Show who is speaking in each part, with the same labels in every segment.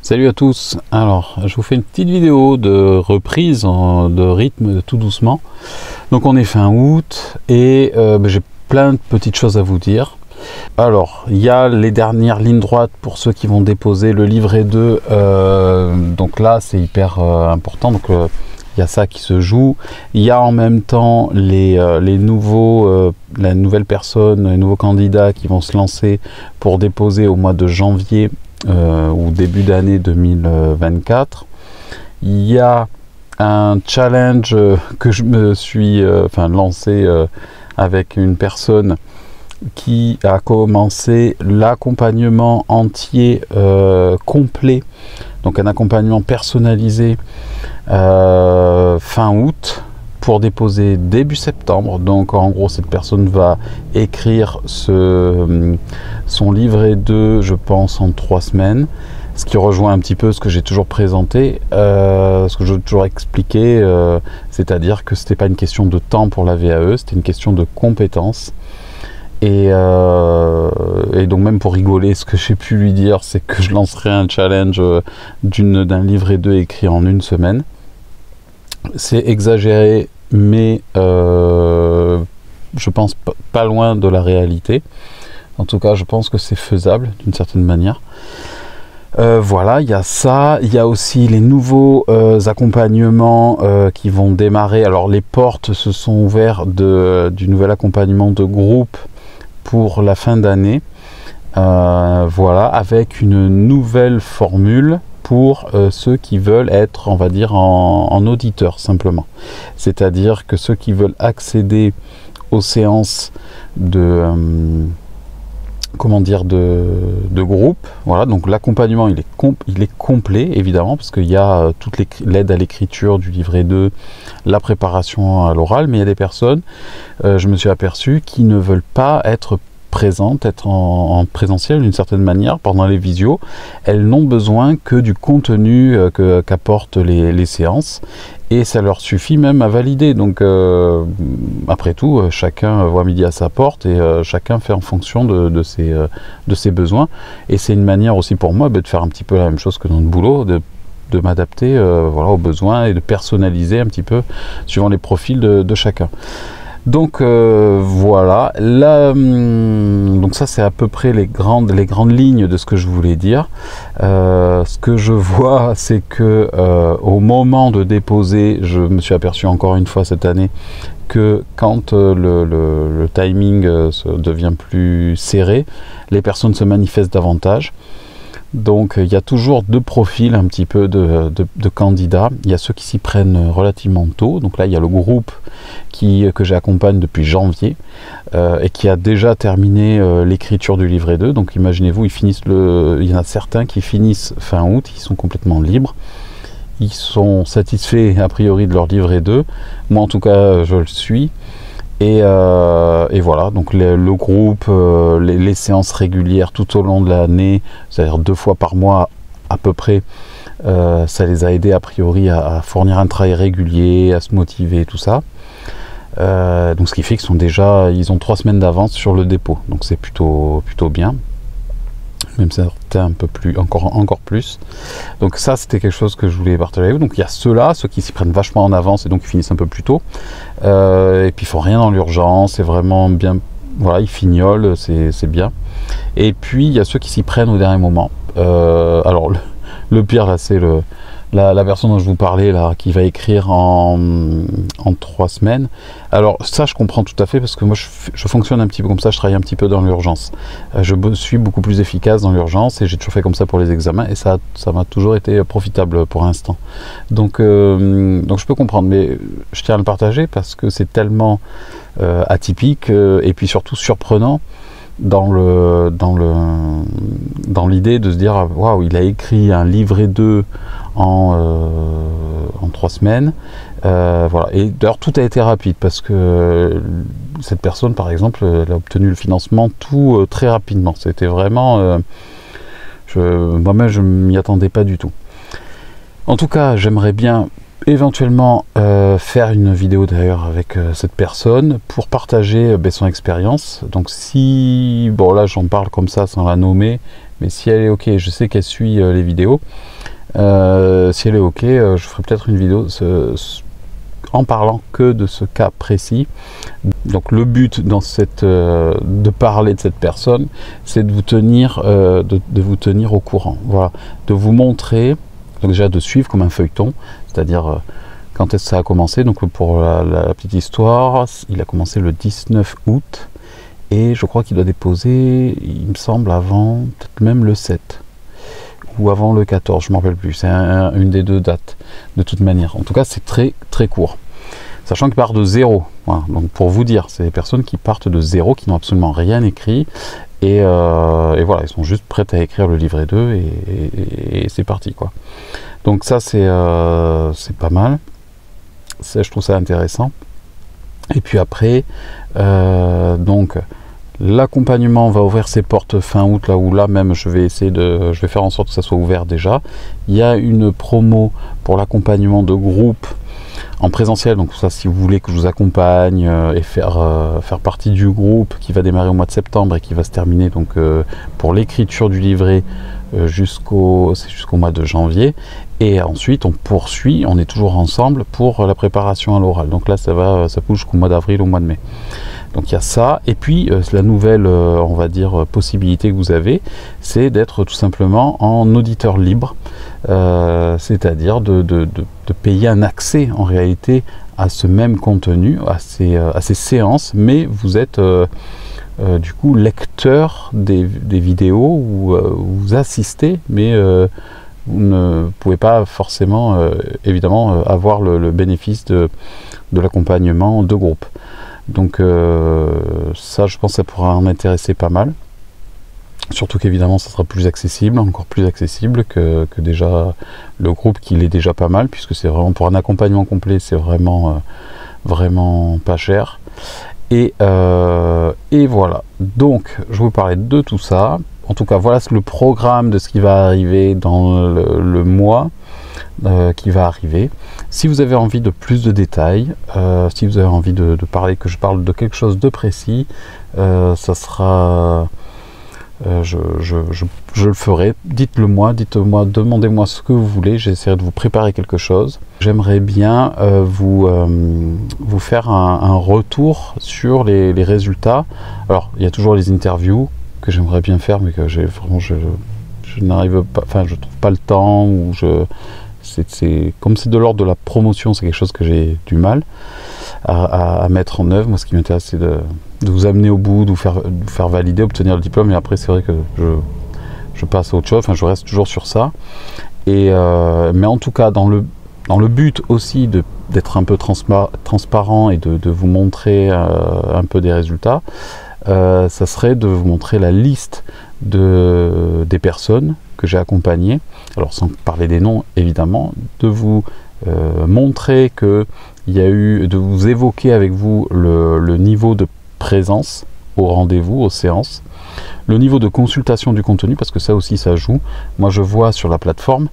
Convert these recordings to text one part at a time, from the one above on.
Speaker 1: Salut à tous. Alors, je vous fais une petite vidéo de reprise de rythme tout doucement. Donc on est fin août et j'ai plein de petites choses à vous dire. Alors, il y a les dernières lignes droites pour ceux qui vont déposer le livret 2. Donc là, c'est hyper important. Donc il y a ça qui se joue. Il y a en même temps les nouveaux, la nouvelle personne, les nouveaux candidats qui vont se lancer pour déposer au mois de janvier ou début d'année 2024. Il y a un challenge que je me suis lancé avec une personne qui a commencé l'accompagnement entier complet, donc un accompagnement personnalisé fin août pour déposer début septembre. Donc en gros cette personne va écrire son livret 2, je pense, en 3 semaines, ce qui rejoint un petit peu ce que j'ai toujours présenté, ce que j'ai toujours expliqué, c'est-à-dire que c'était pas une question de temps pour la VAE, c'était une question de compétences. Et donc même pour rigoler, ce que j'ai pu lui dire, c'est que je lancerai un challenge d'un livret 2 écrit en 1 semaine. C'est exagéré, mais je pense pas loin de la réalité. En tout cas, je pense que c'est faisable d'une certaine manière. Voilà, il y a ça. Il y a aussi les nouveaux accompagnements qui vont démarrer. Alors les portes se sont ouvertes du nouvel accompagnement de groupe pour la fin d'année. Voilà, avec une nouvelle formule pour ceux qui veulent être, on va dire, en auditeur simplement. C'est-à-dire que ceux qui veulent accéder aux séances de groupe, voilà, donc l'accompagnement il est complet évidemment, parce qu'il y a toute l'aide à l'écriture du livret 2, la préparation à l'oral, mais il y a des personnes, je me suis aperçu, qui ne veulent pas être présentes, être en présentiel d'une certaine manière pendant les visios. Elles n'ont besoin que du contenu qu'apportent les séances, et ça leur suffit même à valider. Donc après tout, chacun voit midi à sa porte, et chacun fait en fonction de ses besoins. Et c'est une manière aussi pour moi de faire un petit peu la même chose que dans le boulot, de m'adapter voilà, aux besoins, et de personnaliser un petit peu suivant les profils de chacun. Donc voilà, là, donc ça c'est à peu près les grandes lignes de ce que je voulais dire. Ce que je vois, c'est que au moment de déposer, je me suis aperçu encore une fois cette année que quand le timing devient plus serré, les personnes se manifestent davantage. Donc il y a toujours 2 profils un petit peu de candidats. Il y a ceux qui s'y prennent relativement tôt. Donc là il y a le groupe que j'accompagne depuis janvier et qui a déjà terminé l'écriture du livret 2. Donc imaginez-vous, il y en a certains qui finissent fin août, ils sont complètement libres. Ils sont satisfaits a priori de leur livret 2. Moi en tout cas je le suis. Et voilà, donc le groupe, les séances régulières tout au long de l'année, c'est-à-dire 2 fois par mois à peu près, ça les a aidés a priori à fournir un travail régulier, à se motiver, tout ça. Donc ce qui fait ils ont 3 semaines d'avance sur le dépôt, donc c'est plutôt bien. Même certains un peu plus, encore plus. Donc ça, c'était quelque chose que je voulais partager avec vous. Donc il y a ceux qui s'y prennent vachement en avance et donc ils finissent un peu plus tôt. Et puis ils font rien dans l'urgence, c'est vraiment bien. Voilà, ils fignolent, c'est bien. Et puis il y a ceux qui s'y prennent au dernier moment. Alors le pire là, c'est la personne dont je vous parlais là, qui va écrire en 3 semaines. Alors ça je comprends tout à fait, parce que moi je fonctionne un petit peu comme ça, je travaille un petit peu dans l'urgence. Je suis beaucoup plus efficace dans l'urgence, et j'ai toujours fait comme ça pour les examens, et ça m'a toujours été profitable pour l'instant. Donc je peux comprendre, mais je tiens à le partager parce que c'est tellement atypique, et puis surtout surprenant dans l'idée de se dire waouh, il a écrit un livret 2 en 3 semaines. Voilà. Et d'ailleurs tout a été rapide, parce que cette personne par exemple, elle a obtenu le financement tout très rapidement. C'était vraiment moi-même je m'y attendais pas du tout. En tout cas, j'aimerais bien éventuellement faire une vidéo d'ailleurs avec cette personne pour partager son expérience. Donc si, bon là j'en parle comme ça sans la nommer, mais si elle est ok, je sais qu'elle suit les vidéos, Si elle est ok, je ferai peut-être une vidéo en parlant que de ce cas précis. Donc le but dans de parler de cette personne, c'est de vous tenir, de vous tenir au courant. Voilà, de vous montrer, donc déjà de suivre comme un feuilleton, c'est-à-dire quand est-ce que ça a commencé. Donc pour la petite histoire, il a commencé le 19 août et je crois qu'il doit déposer, il me semble, avant peut-être même le 7 ou avant le 14, je ne me rappelle plus. C'est une des deux dates de toute manière. En tout cas, c'est très très court. Sachant qu'il part de zéro. Voilà. Donc pour vous dire, c'est des personnes qui partent de zéro, qui n'ont absolument rien écrit. Et voilà, ils sont juste prêts à écrire le livret 2 et c'est parti, quoi. Donc ça, c'est pas mal. Je trouve ça intéressant. Et puis après, donc l'accompagnement va ouvrir ses portes fin août, là où là même je vais faire en sorte que ça soit ouvert déjà. Il y a une promo pour l'accompagnement de groupe en présentiel, donc ça, si vous voulez que je vous accompagne et faire partie du groupe qui va démarrer au mois de septembre et qui va se terminer donc pour l'écriture du livret jusqu'au mois de janvier, et ensuite on poursuit, on est toujours ensemble pour la préparation à l'oral. Donc là ça pousse jusqu'au mois d'avril, au mois de mai. Donc il y a ça, et puis la nouvelle, on va dire, possibilité que vous avez, c'est d'être tout simplement en auditeur libre, c'est-à-dire de payer un accès en réalité à ce même contenu, à ces séances, mais vous êtes du coup lecteur des vidéos où vous assistez, mais vous ne pouvez pas forcément évidemment avoir le bénéfice de l'accompagnement de groupe. Donc ça, je pense que ça pourra en intéresser pas mal. Surtout qu'évidemment, ça sera plus accessible, encore plus accessible que déjà le groupe, qui l'est déjà pas mal, puisque c'est vraiment pour un accompagnement complet, c'est vraiment pas cher. Et voilà. Donc, je vous parlais de tout ça. En tout cas, voilà le programme de ce qui va arriver dans le mois qui va arriver. Si vous avez envie de plus de détails, si vous avez envie de parler, que je parle de quelque chose de précis, ça sera... je le ferai. Dites-le moi, demandez-moi ce que vous voulez, j'essaierai de vous préparer quelque chose. J'aimerais bien vous faire un retour sur les résultats. Alors, il y a toujours les interviews que j'aimerais bien faire, mais que je n'arrive pas, enfin je trouve pas le temps, ou comme c'est de l'ordre de la promotion, c'est quelque chose que j'ai du mal à mettre en œuvre. Moi, ce qui m'intéresse, c'est de vous amener au bout, de vous faire valider, obtenir le diplôme, et après c'est vrai que je passe à autre chose, enfin je reste toujours sur ça. Mais en tout cas, dans le but aussi d'être un peu transparent et de vous montrer un peu des résultats, ça serait de vous montrer la liste des personnes que j'ai accompagnées, alors sans parler des noms évidemment, de vous montrer que il y a eu, de vous évoquer avec vous le niveau de présence au rendez-vous, aux séances, le niveau de consultation du contenu, parce que ça aussi ça joue. Moi je vois sur la plateforme,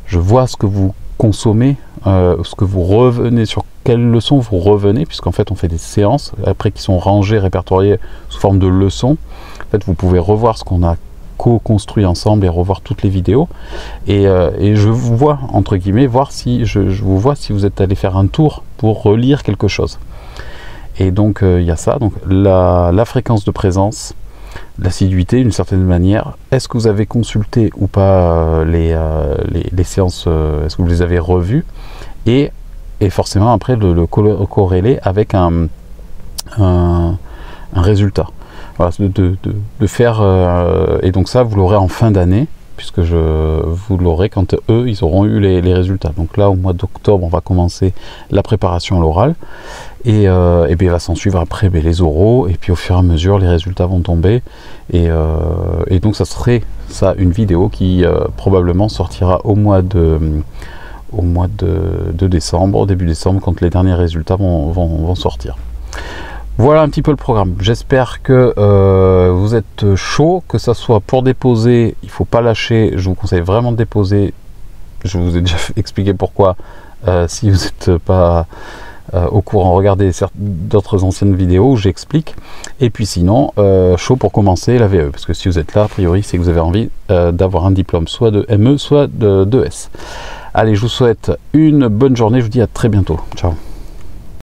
Speaker 1: je vois ce que vous consommez, ce que vous revenez, sur quelles leçons vous revenez, puisqu'en fait on fait des séances après qui sont rangées, répertoriées sous forme de leçons. En fait vous pouvez revoir ce qu'on a co-construit ensemble et revoir toutes les vidéos, et je vous vois, entre guillemets, voir si je vous vois si vous êtes allé faire un tour pour relire quelque chose. Et donc il y a ça, donc la fréquence de présence, l'assiduité d'une certaine manière. Est-ce que vous avez consulté ou pas les séances, est-ce que vous les avez revues, et forcément après le corréler avec un résultat. Voilà, de faire, et donc ça vous l'aurez en fin d'année, puisque vous l'aurez quand eux ils auront eu les résultats. Donc là, au mois d'octobre, on va commencer la préparation à l'oral, et bien il va s'en suivre après les oraux, et puis au fur et à mesure les résultats vont tomber, et donc ça serait ça une vidéo qui probablement sortira au mois de décembre, début décembre, quand les derniers résultats vont sortir. Voilà un petit peu le programme. J'espère que vous êtes chaud, que ça soit pour déposer. Il ne faut pas lâcher. Je vous conseille vraiment de déposer. Je vous ai déjà expliqué pourquoi. Si vous n'êtes pas au courant, regardez d'autres anciennes vidéos où j'explique. Et puis sinon, chaud pour commencer la VE, parce que si vous êtes là, a priori, c'est que vous avez envie d'avoir un diplôme soit de ME, soit de S. Allez, je vous souhaite une bonne journée, je vous dis à très bientôt. Ciao.